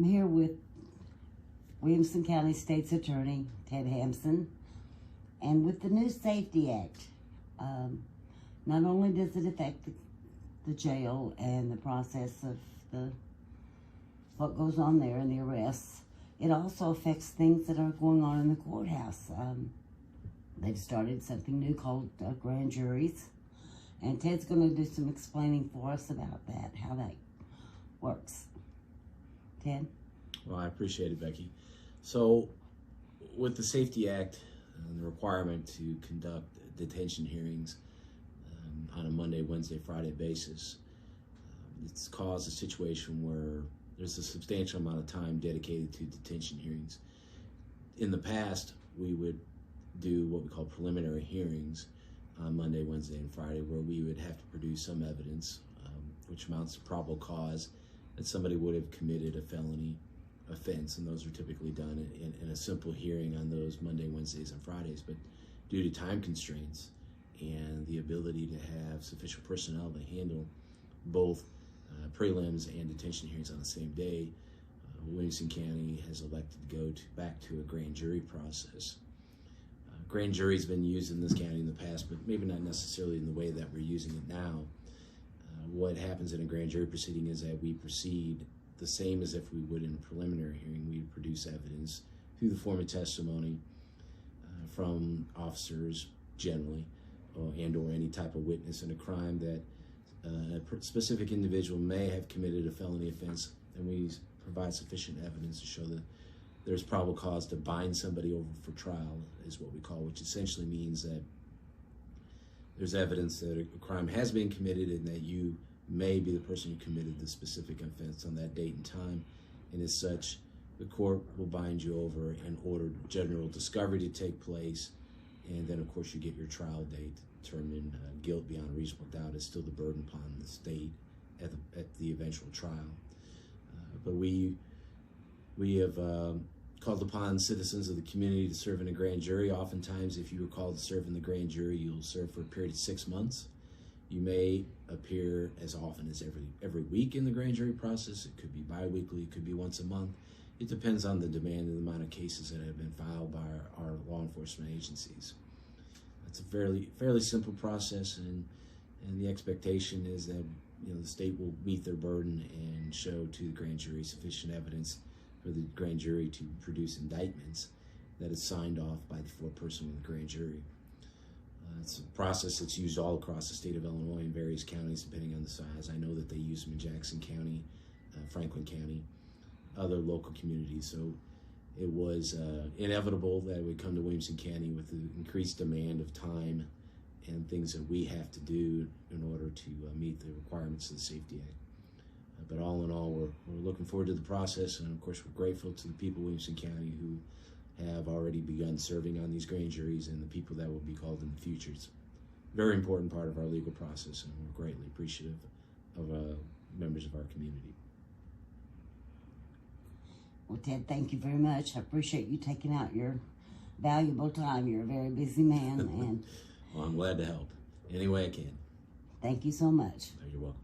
I'm here with Williamson County State's Attorney, Ted Hampson, and with the new Safety Act, not only does it affect the jail and the process of what goes on there and the arrests, it also affects things that are going on in the courthouse. They've started something new called grand juries, and Ted's going to do some explaining for us about that, how that works. Ted? Well, I appreciate it, Becky. So, with the Safety Act and the requirement to conduct detention hearings on a Monday, Wednesday, Friday basis, it's caused a situation where there's a substantial amount of time dedicated to detention hearings. In the past, we would do what we call preliminary hearings on Monday, Wednesday, and Friday, where we would have to produce some evidence, which amounts to probable cause that somebody would have committed a felony offense, and those are typically done in a simple hearing on those Monday, Wednesdays, and Fridays. But due to time constraints and the ability to have sufficient personnel to handle both prelims and detention hearings on the same day, Williamson County has elected to go back to a grand jury process. Grand jury's been used in this county in the past, but maybe not necessarily in the way that we're using it now. What happens in a grand jury proceeding is that we proceed the same as if we would in a preliminary hearing. We produce evidence through the form of testimony from officers generally, and or any type of witness in a crime that a specific individual may have committed a felony offense, and we provide sufficient evidence to show that there's probable cause to bind somebody over for trial, is what we call, which essentially means that there's evidence that a crime has been committed and that you may be the person who committed the specific offense on that date and time, and as such, the court will bind you over and order general discovery to take place, and then of course you get your trial date determined. Guilt beyond a reasonable doubt is still the burden upon the state at the eventual trial. But we have called upon citizens of the community to serve in a grand jury. Oftentimes, if you are called to serve in the grand jury, you'll serve for a period of 6 months. You may appear as often as every week in the grand jury process. It could be bi-weekly, it could be once a month. It depends on the demand and the amount of cases that have been filed by our law enforcement agencies. It's a fairly simple process, and the expectation is that the state will meet their burden and show to the grand jury sufficient evidence for the grand jury to produce indictments that is signed off by the foreperson of the grand jury. It's a process that's used all across the state of Illinois in various counties depending on the size. I know that they use them in Jackson County, Franklin County, other local communities. So it was inevitable that it would come to Williamson County with the increased demand of time and things that we have to do in order to meet the requirements of the Safety Act. But all in all, we're looking forward to the process, and of course we're grateful to the people of Williamson County who have already begun serving on these grand juries and the people that will be called in the future. It's a very important part of our legal process, and we're greatly appreciative of members of our community. Well, Ted, thank you very much. I appreciate you taking out your valuable time. You're a very busy man. And well, I'm glad to help any way I can. Thank you so much. You're welcome.